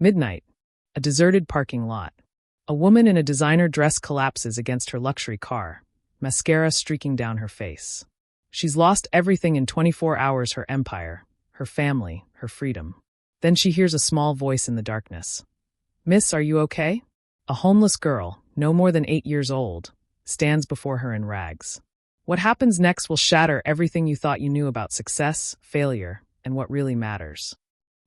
Midnight. A deserted parking lot. A woman in a designer dress collapses against her luxury car, mascara streaking down her face. She's lost everything in 24 hours: her empire, her family, her freedom. Then she hears a small voice in the darkness. "Miss, are you okay?" A homeless girl, no more than 8 years old, stands before her in rags. What happens next will shatter everything you thought you knew about success, failure, and what really matters.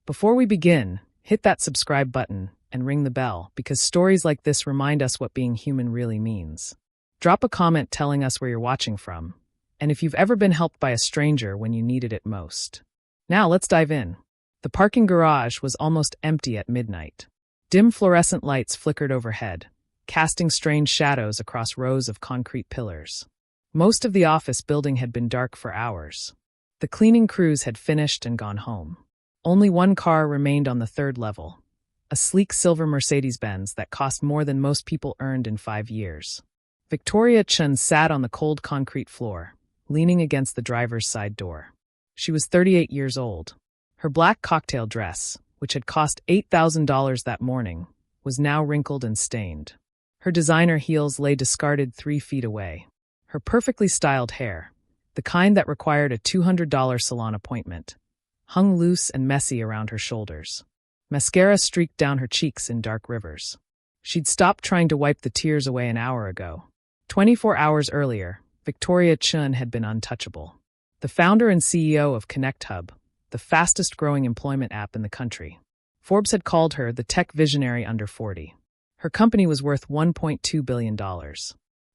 Before we begin, hit that subscribe button and ring the bell, because stories like this remind us what being human really means. Drop a comment telling us where you're watching from, and if you've ever been helped by a stranger when you needed it most. Now let's dive in. The parking garage was almost empty at midnight. Dim fluorescent lights flickered overhead, casting strange shadows across rows of concrete pillars. Most of the office building had been dark for hours. The cleaning crews had finished and gone home. Only one car remained on the third level, a sleek silver Mercedes-Benz that cost more than most people earned in 5 years. Victoria Chun sat on the cold concrete floor, leaning against the driver's side door. She was 38 years old. Her black cocktail dress, which had cost $8,000 that morning, was now wrinkled and stained. Her designer heels lay discarded 3 feet away. Her perfectly styled hair, the kind that required a $200 salon appointment, hung loose and messy around her shoulders. Mascara streaked down her cheeks in dark rivers. She'd stopped trying to wipe the tears away an hour ago. 24 hours earlier, Victoria Chun had been untouchable. The founder and CEO of ConnectHub, the fastest-growing employment app in the country. Forbes had called her the tech visionary under 40. Her company was worth $1.2 billion.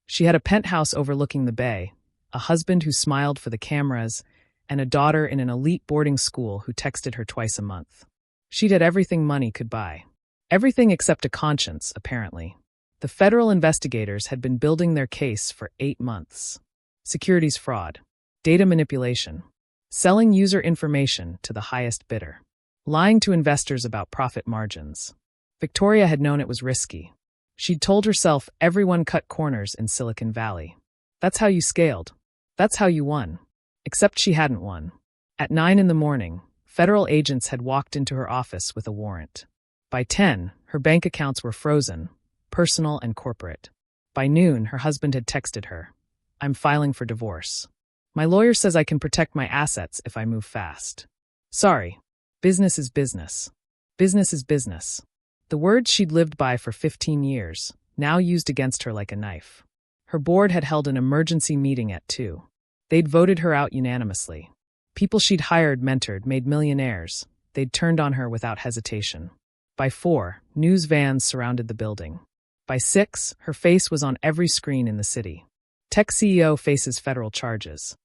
She had a penthouse overlooking the bay, a husband who smiled for the cameras, and a daughter in an elite boarding school who texted her twice a month. She'd had everything money could buy. Everything except a conscience, apparently. The federal investigators had been building their case for 8 months. Securities fraud, data manipulation, selling user information to the highest bidder, lying to investors about profit margins. Victoria had known it was risky. She'd told herself everyone cut corners in Silicon Valley. That's how you scaled. That's how you won. Except she hadn't won. At 9 in the morning, federal agents had walked into her office with a warrant. By 10, her bank accounts were frozen, personal and corporate. By noon, her husband had texted her, "I'm filing for divorce. My lawyer says I can protect my assets if I move fast. Sorry. Business is business. Business is business." The words she'd lived by for 15 years, now used against her like a knife. Her board had held an emergency meeting at 2. They'd voted her out unanimously. People she'd hired, mentored, made millionaires. They'd turned on her without hesitation. By 4, news vans surrounded the building. By 6, her face was on every screen in the city. Tech CEO faces federal charges.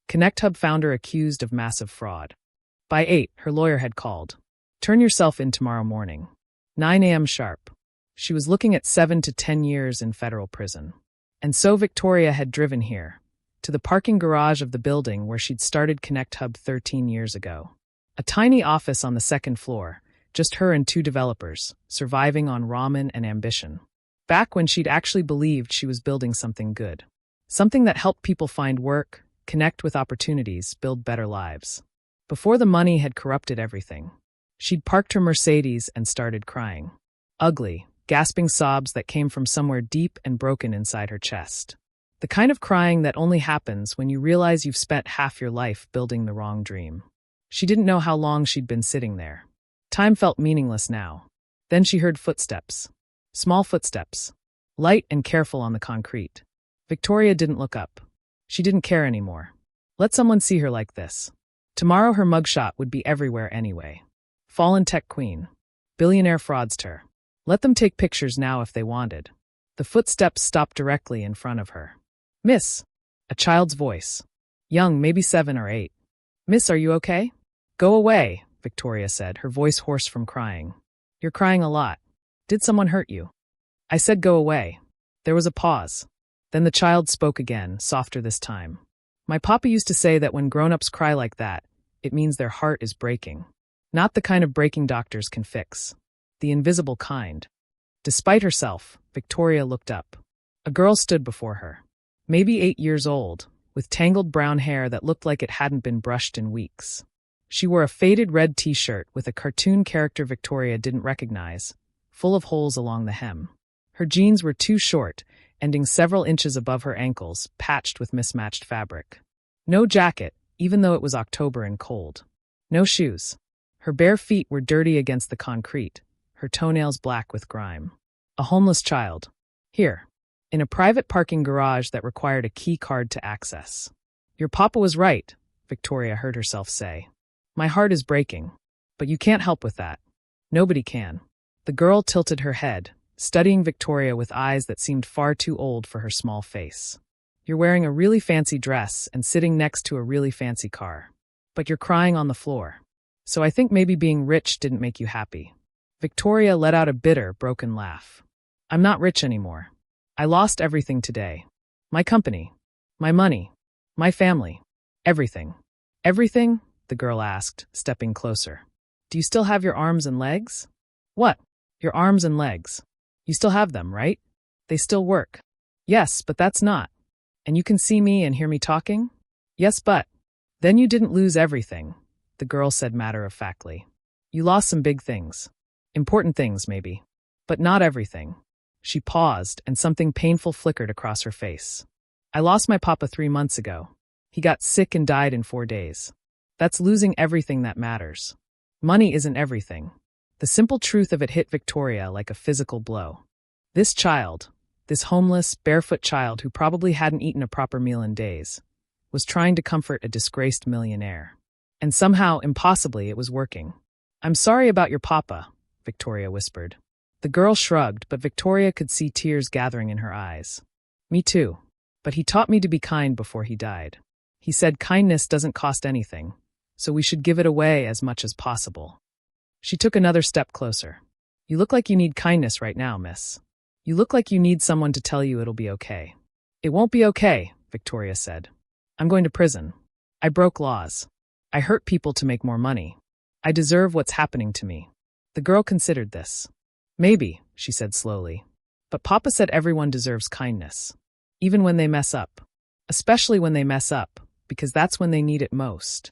ConnectHub founder accused of massive fraud. By 8, her lawyer had called. "Turn yourself in tomorrow morning. 9 a.m. sharp." She was looking at 7 to 10 years in federal prison. And so Victoria had driven here, to the parking garage of the building where she'd started ConnectHub 13 years ago. A tiny office on the second floor, just her and 2 developers, surviving on ramen and ambition. Back when she'd actually believed she was building something good. Something that helped people find work, connect with opportunities, build better lives. Before the money had corrupted everything. She'd parked her Mercedes and started crying. Ugly, gasping sobs that came from somewhere deep and broken inside her chest. The kind of crying that only happens when you realize you've spent half your life building the wrong dream. She didn't know how long she'd been sitting there. Time felt meaningless now. Then she heard footsteps. Small footsteps. Light and careful on the concrete. Victoria didn't look up. She didn't care anymore. Let someone see her like this. Tomorrow her mugshot would be everywhere anyway. Fallen tech queen. Billionaire fraudster. Let them take pictures now if they wanted. The footsteps stopped directly in front of her. "Miss." A child's voice. Young, maybe 7 or 8. "Miss, are you okay?" "Go away," Victoria said, her voice hoarse from crying. "You're crying a lot. Did someone hurt you?" "I said go away." There was a pause. Then the child spoke again, softer this time. "My papa used to say that when grown-ups cry like that, it means their heart is breaking. Not the kind of breaking doctors can fix. The invisible kind." Despite herself, Victoria looked up. A girl stood before her. Maybe 8 years old, with tangled brown hair that looked like it hadn't been brushed in weeks. She wore a faded red t-shirt with a cartoon character Victoria didn't recognize, full of holes along the hem. Her jeans were too short, ending several inches above her ankles, patched with mismatched fabric. No jacket, even though it was October and cold. No shoes. Her bare feet were dirty against the concrete, her toenails black with grime. A homeless child. Here. In a private parking garage that required a key card to access. Your papa was right, Victoria heard herself say. My heart is breaking. But you can't help with that. Nobody can. The girl tilted her head, studying Victoria with eyes that seemed far too old for her small face. You're wearing a really fancy dress and sitting next to a really fancy car. But you're crying on the floor. So I think maybe being rich didn't make you happy. Victoria let out a bitter, broken laugh. I'm not rich anymore. I lost everything today. My company. My money. My family. Everything. Everything? The girl asked, stepping closer. Do you still have your arms and legs? What? Your arms and legs. You still have them, right? They still work. Yes, but that's not. And you can see me and hear me talking? Yes, but. Then you didn't lose everything, the girl said matter-of-factly. You lost some big things. Important things, maybe. But not everything. She paused, and something painful flickered across her face. I lost my papa 3 months ago. He got sick and died in 4 days. That's losing everything that matters. Money isn't everything. The simple truth of it hit Victoria like a physical blow. This child, this homeless, barefoot child who probably hadn't eaten a proper meal in days, was trying to comfort a disgraced millionaire. And somehow, impossibly, it was working. I'm sorry about your papa, Victoria whispered. The girl shrugged, but Victoria could see tears gathering in her eyes. Me too. But he taught me to be kind before he died. He said kindness doesn't cost anything, so we should give it away as much as possible. She took another step closer. You look like you need kindness right now, miss. You look like you need someone to tell you it'll be okay. It won't be okay, Victoria said. I'm going to prison. I broke laws. I hurt people to make more money. I deserve what's happening to me. The girl considered this. Maybe, she said slowly. But Papa said everyone deserves kindness. Even when they mess up. Especially when they mess up, because that's when they need it most.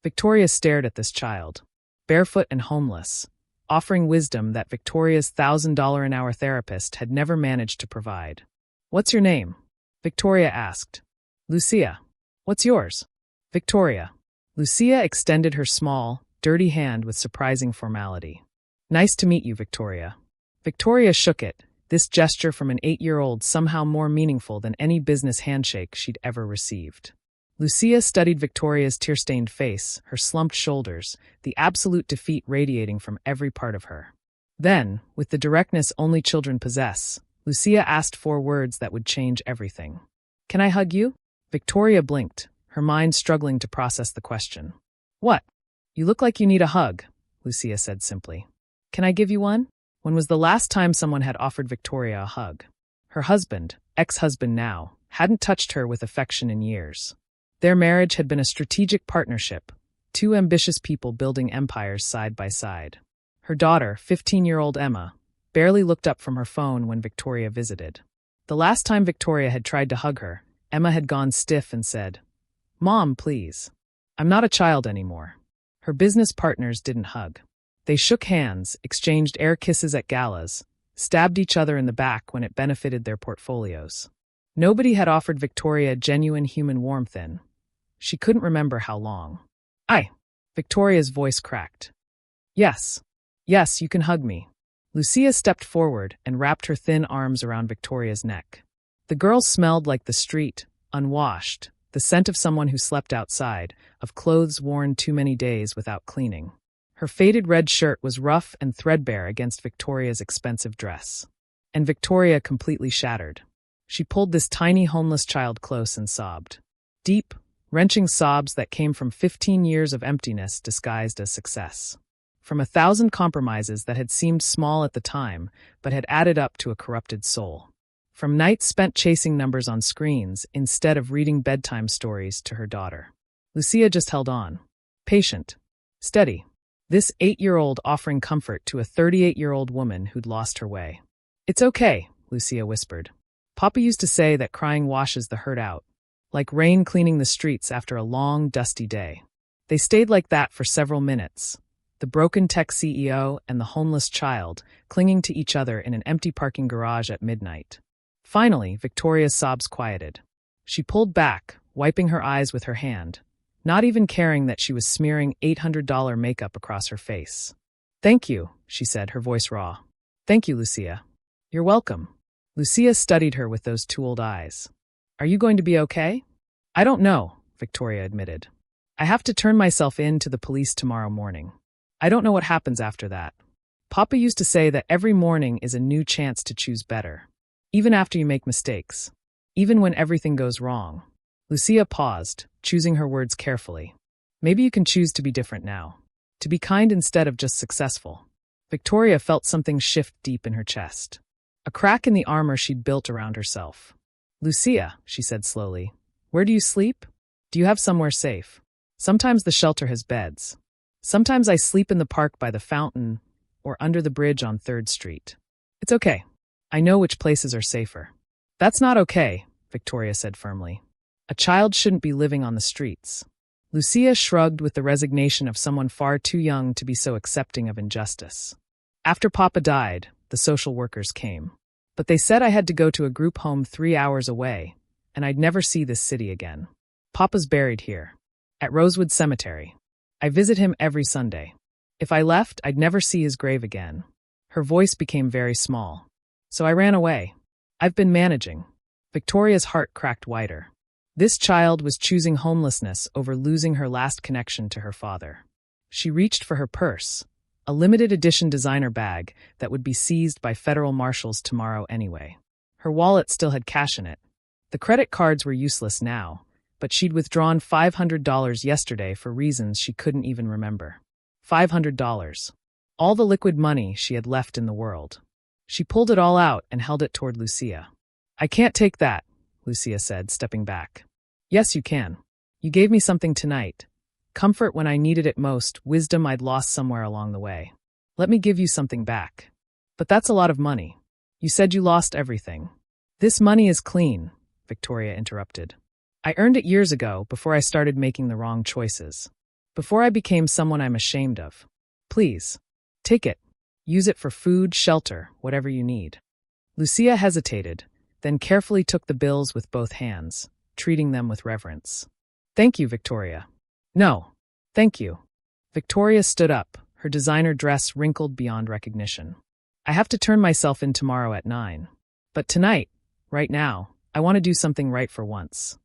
Victoria stared at this child, barefoot and homeless, offering wisdom that Victoria's $1,000 an hour therapist had never managed to provide. What's your name? Victoria asked. Lucia. What's yours? Victoria. Lucia extended her small, dirty hand with surprising formality. Nice to meet you, Victoria. Victoria shook it, this gesture from an 8-year-old somehow more meaningful than any business handshake she'd ever received. Lucia studied Victoria's tear-stained face, her slumped shoulders, the absolute defeat radiating from every part of her. Then, with the directness only children possess, Lucia asked 4 words that would change everything. Can I hug you? Victoria blinked, her mind struggling to process the question. What? You look like you need a hug, Lucia said simply. Can I give you one? When was the last time someone had offered Victoria a hug? Her husband, ex-husband now, hadn't touched her with affection in years. Their marriage had been a strategic partnership, 2 ambitious people building empires side by side. Her daughter, 15-year-old Emma, barely looked up from her phone when Victoria visited. The last time Victoria had tried to hug her, Emma had gone stiff and said, Mom, please. I'm not a child anymore. Her business partners didn't hug. They shook hands, exchanged air kisses at galas, stabbed each other in the back when it benefited their portfolios. Nobody had offered Victoria genuine human warmth in. She couldn't remember how long. Victoria's voice cracked. Yes, you can hug me. Lucia stepped forward and wrapped her thin arms around Victoria's neck. The girl smelled like the street, unwashed, the scent of someone who slept outside, of clothes worn too many days without cleaning. Her faded red shirt was rough and threadbare against Victoria's expensive dress. And Victoria completely shattered. She pulled this tiny homeless child close and sobbed. Deep, wrenching sobs that came from 15 years of emptiness disguised as success. From 1,000 compromises that had seemed small at the time, but had added up to a corrupted soul. From nights spent chasing numbers on screens instead of reading bedtime stories to her daughter. Lucia just held on. Patient. Steady. This 8-year-old offering comfort to a 38-year-old woman who'd lost her way. It's okay, Lucia whispered. Papa used to say that crying washes the hurt out, like rain cleaning the streets after a long, dusty day. They stayed like that for several minutes, the broken tech CEO and the homeless child clinging to each other in an empty parking garage at midnight. Finally, Victoria's sobs quieted. She pulled back, wiping her eyes with her hand, not even caring that she was smearing $800 makeup across her face. "Thank you," she said, her voice raw. "Thank you, Lucia." "You're welcome." Lucia studied her with those two old eyes. "Are you going to be okay?" "I don't know," Victoria admitted. "I have to turn myself in to the police tomorrow morning. I don't know what happens after that. Papa used to say that every morning is a new chance to choose better. Even after you make mistakes. Even when everything goes wrong." Lucia paused, choosing her words carefully. "Maybe you can choose to be different now. To be kind instead of just successful." Victoria felt something shift deep in her chest. A crack in the armor she'd built around herself. "Lucia," she said slowly, "where do you sleep? Do you have somewhere safe? Sometimes the shelter has beds. Sometimes I sleep in the park by the fountain or under the bridge on 3rd Street. It's okay. I know which places are safer." "That's not okay," Victoria said firmly. "A child shouldn't be living on the streets." Lucia shrugged with the resignation of someone far too young to be so accepting of injustice. "After Papa died, the social workers came. But they said I had to go to a group home 3 hours away, and I'd never see this city again. Papa's buried here, at Rosewood Cemetery. I visit him every Sunday. If I left, I'd never see his grave again." Her voice became very small. "So I ran away. I've been managing." Victoria's heart cracked wider. This child was choosing homelessness over losing her last connection to her father. She reached for her purse, a limited edition designer bag that would be seized by federal marshals tomorrow anyway. Her wallet still had cash in it. The credit cards were useless now, but she'd withdrawn $500 yesterday for reasons she couldn't even remember. $500. All the liquid money she had left in the world. She pulled it all out and held it toward Lucia. "I can't take that," Lucia said, stepping back. "Yes, you can. You gave me something tonight. Comfort when I needed it most, wisdom I'd lost somewhere along the way. Let me give you something back." "But that's a lot of money. You said you lost everything." "This money is clean," Victoria interrupted. "I earned it years ago, before I started making the wrong choices. Before I became someone I'm ashamed of. Please, take it. Use it for food, shelter, whatever you need." Lucia hesitated, then carefully took the bills with both hands, treating them with reverence. "Thank you, Victoria." "No, thank you." Victoria stood up, her designer dress wrinkled beyond recognition. "I have to turn myself in tomorrow at 9. But tonight, right now, I want to do something right for once."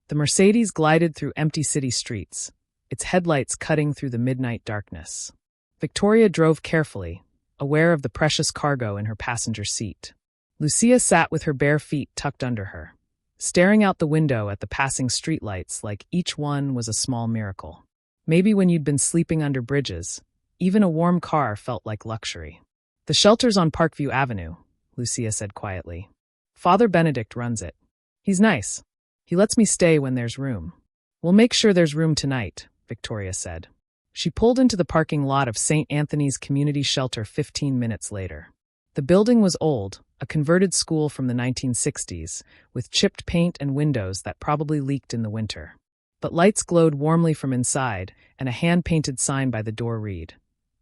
The Mercedes glided through empty city streets, its headlights cutting through the midnight darkness. Victoria drove carefully, aware of the precious cargo in her passenger seat. Lucia sat with her bare feet tucked under her, staring out the window at the passing streetlights like each one was a small miracle. Maybe when you'd been sleeping under bridges, even a warm car felt like luxury. "The shelter's on Parkview Avenue," Lucia said quietly. "Father Benedict runs it. He's nice. He lets me stay when there's room." "We'll make sure there's room tonight," Victoria said. She pulled into the parking lot of St. Anthony's Community Shelter 15 minutes later. The building was old, a converted school from the 1960s, with chipped paint and windows that probably leaked in the winter. But lights glowed warmly from inside, and a hand-painted sign by the door read,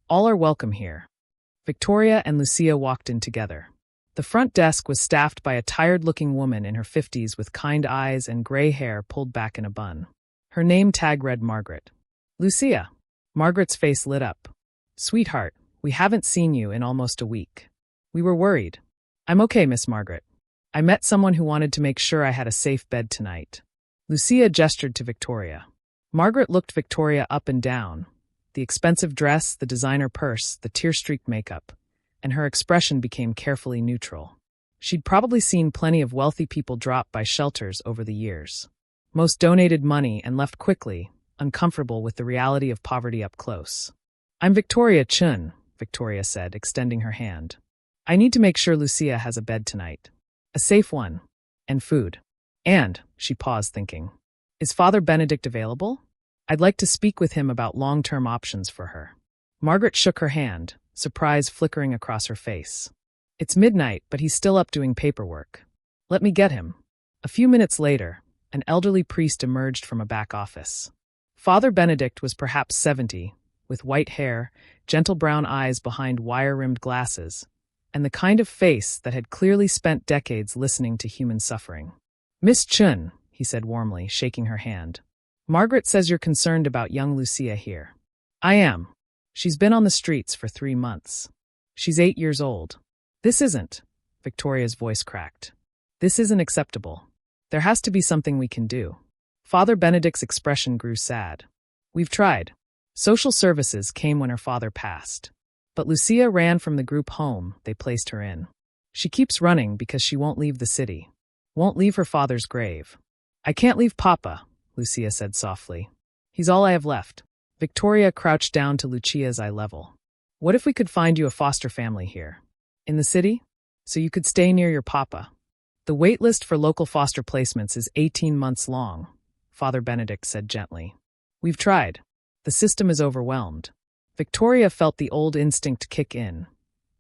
"All are welcome here." Victoria and Lucia walked in together. The front desk was staffed by a tired-looking woman in her 50s with kind eyes and gray hair pulled back in a bun. Her name tag read Margaret. "Lucia." Margaret's face lit up. "Sweetheart, we haven't seen you in almost a week. We were worried." "I'm okay, Miss Margaret. I met someone who wanted to make sure I had a safe bed tonight." Lucia gestured to Victoria. Margaret looked Victoria up and down, the expensive dress, the designer purse, the tear-streaked makeup, and her expression became carefully neutral. She'd probably seen plenty of wealthy people drop by shelters over the years. Most donated money and left quickly, uncomfortable with the reality of poverty up close. "I'm Victoria Chun," Victoria said, extending her hand. "I need to make sure Lucia has a bed tonight. A safe one. And food. And," she paused thinking, "is Father Benedict available? I'd like to speak with him about long-term options for her." Margaret shook her hand, surprise flickering across her face. "It's midnight, but he's still up doing paperwork. Let me get him." A few minutes later, an elderly priest emerged from a back office. Father Benedict was perhaps 70, with white hair, gentle brown eyes behind wire-rimmed glasses, and the kind of face that had clearly spent decades listening to human suffering. "Miss Chun," he said warmly, shaking her hand. "Margaret says you're concerned about young Lucia here." "I am. She's been on the streets for 3 months. She's 8 years old." "This isn't," Victoria's voice cracked. "This isn't acceptable. There has to be something we can do." Father Benedict's expression grew sad. "We've tried. Social services came when her father passed. But Lucia ran from the group home they placed her in. She keeps running because she won't leave the city. Won't leave her father's grave." "I can't leave Papa," Lucia said softly. "He's all I have left." Victoria crouched down to Lucia's eye level. "What if we could find you a foster family here? In the city? So you could stay near your papa." "The wait list for local foster placements is 18 months long," Father Benedict said gently. "We've tried. The system is overwhelmed." Victoria felt the old instinct kick in,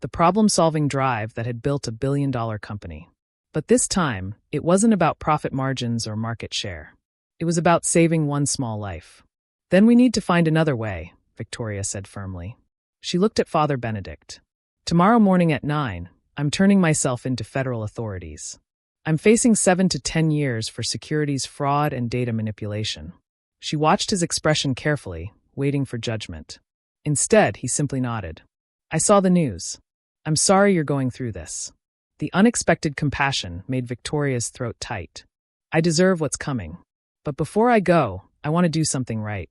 the problem-solving drive that had built a billion-dollar company. But this time, it wasn't about profit margins or market share. It was about saving one small life. "Then we need to find another way," Victoria said firmly. She looked at Father Benedict. "Tomorrow morning at 9, I'm turning myself into federal authorities. I'm facing 7 to 10 years for securities fraud and data manipulation." She watched his expression carefully, waiting for judgment. Instead, he simply nodded. "I saw the news. I'm sorry you're going through this." The unexpected compassion made Victoria's throat tight. "I deserve what's coming. But before I go, I want to do something right.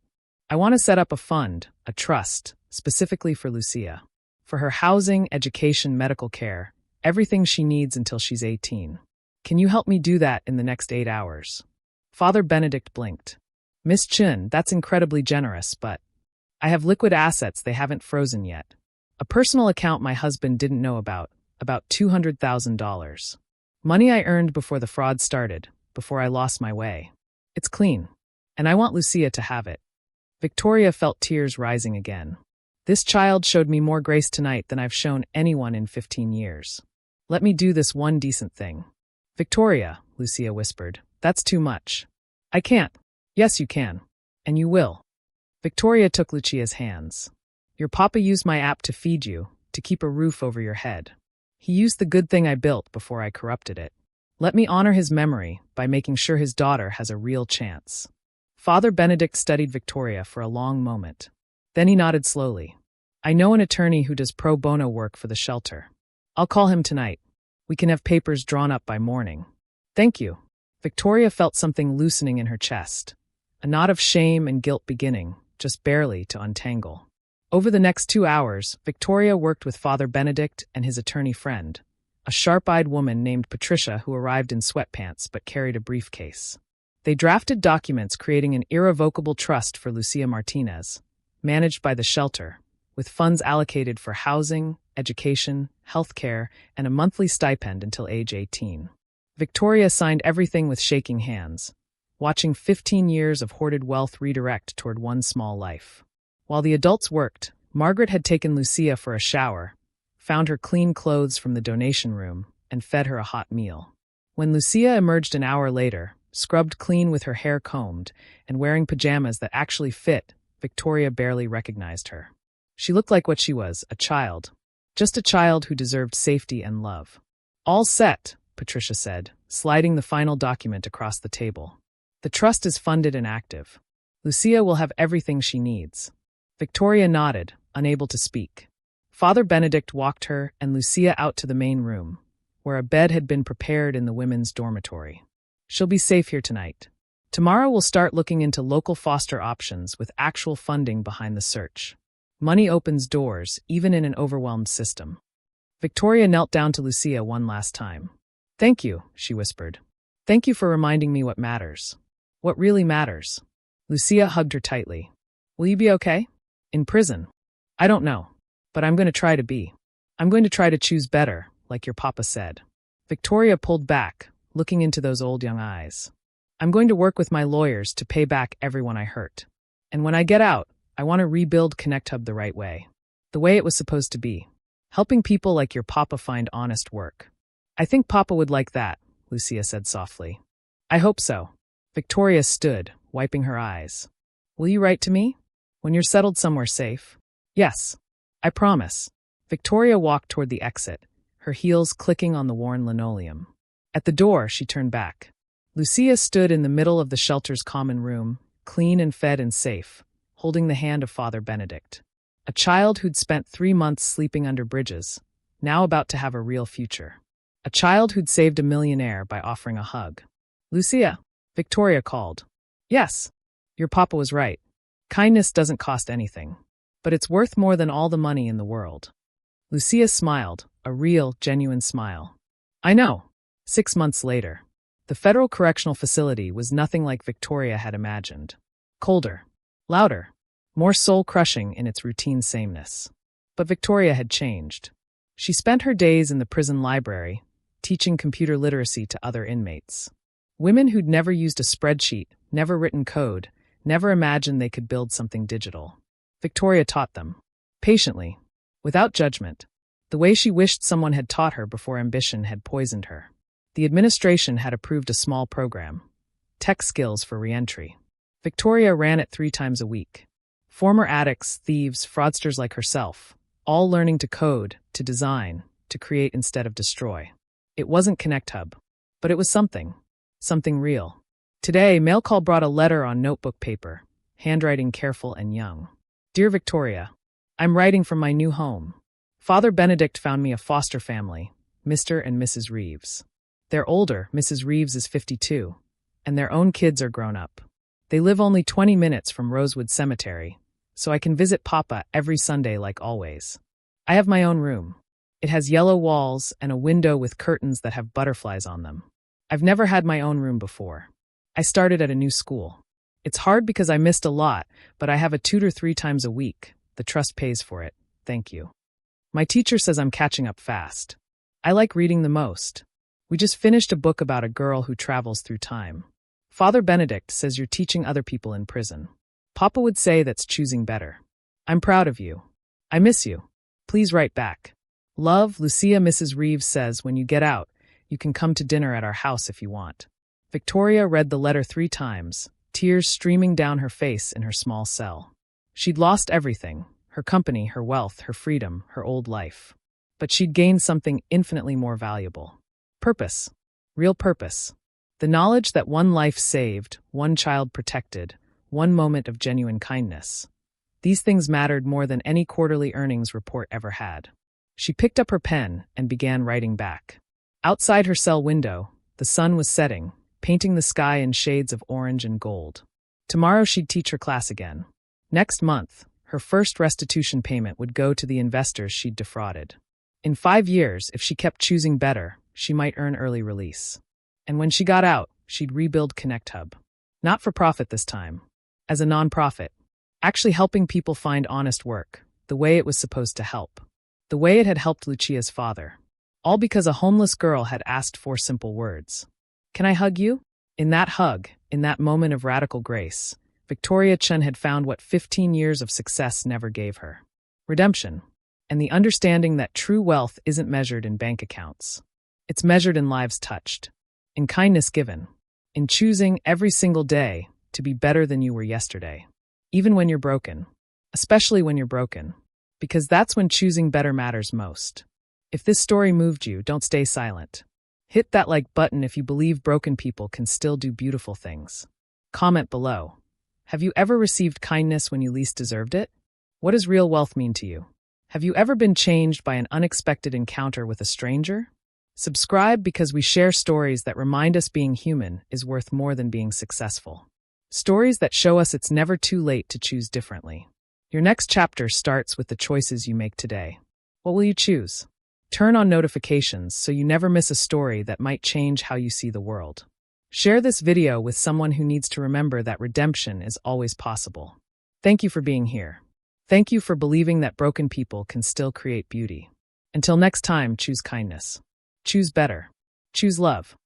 I want to set up a fund, a trust, specifically for Lucia. For her housing, education, medical care, everything she needs until she's 18. Can you help me do that in the next 8 hours?" Father Benedict blinked. "Miss Chin, that's incredibly generous, but I have liquid assets they haven't frozen yet. A personal account my husband didn't know about $200,000. Money I earned before the fraud started, before I lost my way. It's clean. And I want Lucia to have it." Victoria felt tears rising again. "This child showed me more grace tonight than I've shown anyone in 15 years. Let me do this one decent thing." "Victoria," Lucia whispered, "that's too much." "I can't." "Yes, you can. And you will." Victoria took Lucia's hands. "Your papa used my app to feed you, to keep a roof over your head. He used the good thing I built before I corrupted it. Let me honor his memory by making sure his daughter has a real chance." Father Benedict studied Victoria for a long moment. Then he nodded slowly. "I know an attorney who does pro bono work for the shelter. I'll call him tonight. We can have papers drawn up by morning." "Thank you." Victoria felt something loosening in her chest, a knot of shame and guilt beginning, just barely, to untangle. Over the next 2 hours, Victoria worked with Father Benedict and his attorney friend, a sharp-eyed woman named Patricia who arrived in sweatpants but carried a briefcase. They drafted documents creating an irrevocable trust for Lucia Martinez, managed by the shelter, with funds allocated for housing, education, healthcare, and a monthly stipend until age 18. Victoria signed everything with shaking hands, watching 15 years of hoarded wealth redirect toward one small life. While the adults worked, Margaret had taken Lucia for a shower, found her clean clothes from the donation room, and fed her a hot meal. When Lucia emerged an hour later, scrubbed clean with her hair combed, and wearing pajamas that actually fit, Victoria barely recognized her. She looked like what she was, a child. Just a child who deserved safety and love. "All set," Patricia said, sliding the final document across the table. "The trust is funded and active. Lucia will have everything she needs." Victoria nodded, unable to speak. Father Benedict walked her and Lucia out to the main room, where a bed had been prepared in the women's dormitory. "She'll be safe here tonight. Tomorrow we'll start looking into local foster options with actual funding behind the search. Money opens doors, even in an overwhelmed system." Victoria knelt down to Lucia one last time. "Thank you," she whispered. "Thank you for reminding me what matters. What really matters." Lucia hugged her tightly. "Will you be okay? In prison? I don't know. But I'm going to try to be. I'm going to try to choose better, like your papa said." Victoria pulled back, looking into those old young eyes. "I'm going to work with my lawyers to pay back everyone I hurt. And when I get out, I want to rebuild Connect Hub the right way. The way it was supposed to be. Helping people like your papa find honest work." "I think papa would like that," Lucia said softly. "I hope so." Victoria stood, wiping her eyes. Will you write to me? When you're settled somewhere safe? Yes. I promise. Victoria walked toward the exit, her heels clicking on the worn linoleum. At the door, she turned back. Lucia stood in the middle of the shelter's common room, clean and fed and safe, holding the hand of Father Benedict. A child who'd spent 3 months sleeping under bridges, now about to have a real future. A child who'd saved a millionaire by offering a hug. Lucia, Victoria called. Yes, your papa was right. Kindness doesn't cost anything, but it's worth more than all the money in the world. Lucia smiled, a real, genuine smile. I know. 6 months later, the Federal Correctional Facility was nothing like Victoria had imagined. Colder, louder, more soul-crushing in its routine sameness. But Victoria had changed. She spent her days in the prison library, teaching computer literacy to other inmates. Women who'd never used a spreadsheet, never written code, never imagined they could build something digital. Victoria taught them. Patiently, without judgment, the way she wished someone had taught her before ambition had poisoned her. The administration had approved a small program, Tech Skills for Reentry. Victoria ran it 3 times a week. Former addicts, thieves, fraudsters like herself, all learning to code, to design, to create instead of destroy. It wasn't Connect Hub, but it was something real. Today, mail call brought a letter on notebook paper, handwriting careful and young. Dear Victoria, I'm writing from my new home. Father Benedict found me a foster family, Mr. and Mrs. Reeves. They're older, Mrs. Reeves is 52, and their own kids are grown up. They live only 20 minutes from Rosewood Cemetery, so I can visit Papa every Sunday like always. I have my own room. It has yellow walls and a window with curtains that have butterflies on them. I've never had my own room before. I started at a new school. It's hard because I missed a lot, but I have a tutor 3 times a week. The trust pays for it. Thank you. My teacher says I'm catching up fast. I like reading the most. We just finished a book about a girl who travels through time. Father Benedict says you're teaching other people in prison. Papa would say that's choosing better. I'm proud of you. I miss you. Please write back. Love, Lucia. Mrs. Reeves says when you get out, you can come to dinner at our house if you want. Victoria read the letter 3 times, tears streaming down her face in her small cell. She'd lost everything, her company, her wealth, her freedom, her old life. But she'd gained something infinitely more valuable. Purpose. Real purpose. The knowledge that one life saved, one child protected, one moment of genuine kindness. These things mattered more than any quarterly earnings report ever had. She picked up her pen and began writing back. Outside her cell window, the sun was setting, painting the sky in shades of orange and gold. Tomorrow she'd teach her class again. Next month, her first restitution payment would go to the investors she'd defrauded. In 5 years, if she kept choosing better, she might earn early release. And when she got out, she'd rebuild Connect Hub. Not for profit this time. As a nonprofit. Actually helping people find honest work, the way it was supposed to help. The way it had helped Lucia's father. All because a homeless girl had asked 4 simple words. Can I hug you? In that hug, in that moment of radical grace, Victoria Chen had found what 15 years of success never gave her. Redemption. And the understanding that true wealth isn't measured in bank accounts. It's measured in lives touched. In kindness given. In choosing every single day to be better than you were yesterday. Even when you're broken. Especially when you're broken. Because that's when choosing better matters most. If this story moved you, don't stay silent. Hit that like button if you believe broken people can still do beautiful things. Comment below. Have you ever received kindness when you least deserved it? What does real wealth mean to you? Have you ever been changed by an unexpected encounter with a stranger? Subscribe because we share stories that remind us being human is worth more than being successful. Stories that show us it's never too late to choose differently. Your next chapter starts with the choices you make today. What will you choose? Turn on notifications so you never miss a story that might change how you see the world. Share this video with someone who needs to remember that redemption is always possible. Thank you for being here. Thank you for believing that broken people can still create beauty. Until next time, choose kindness. Choose better. Choose love.